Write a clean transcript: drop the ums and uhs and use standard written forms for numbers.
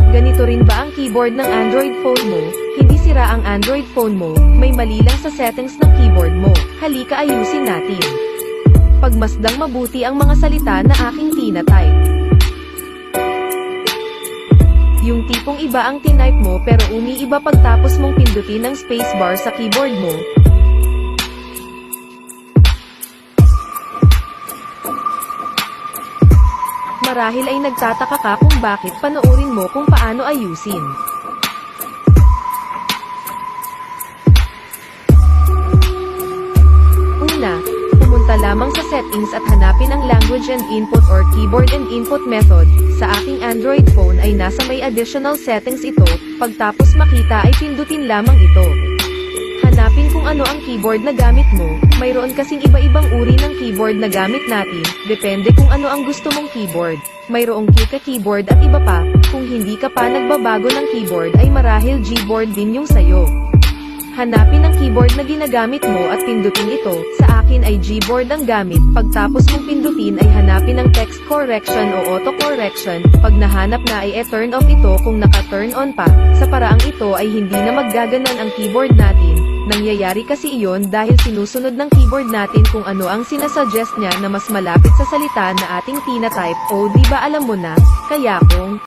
Ganito rin ba ang keyboard ng Android phone mo? Hindi sira ang Android phone mo, may mali lang sa settings ng keyboard mo. Halika ayusin natin. Pagmasdang mabuti ang mga salita na aking tinatype. Yung tipong iba ang tinype mo pero umiiba pagtapos mong pindutin ang spacebar sa keyboard mo. Marahil ay nagtataka ka kung bakit, panoorin mo kung paano ayusin. Una, pumunta lamang sa settings at hanapin ang language and input or keyboard and input method. Sa aking Android phone ay nasa may additional settings ito, pagtapos makita ay pindutin lamang ito. Hanapin kung ano ang keyboard na gamit mo, mayroon kasing iba-ibang uri ng keyboard na gamit natin, depende kung ano ang gusto mong keyboard. Mayroong Kika keyboard at iba pa, kung hindi ka pa nagbabago ng keyboard ay marahil Gboard din yung sayo. Hanapin ang keyboard na ginagamit mo at pindutin ito, sa akin ay Gboard ang gamit, pagtapos mong pindutin ay hanapin ang text correction o auto correction, pag nahanap na ay turn off ito kung naka-turn on pa, sa paraang ito ay hindi na maggaganon ang keyboard natin. Nangyayari kasi iyon dahil sinusunod ng keyboard natin kung ano ang sinasuggest niya na mas malapit sa salita na ating tinatype, o di ba alam mo na, kaya kung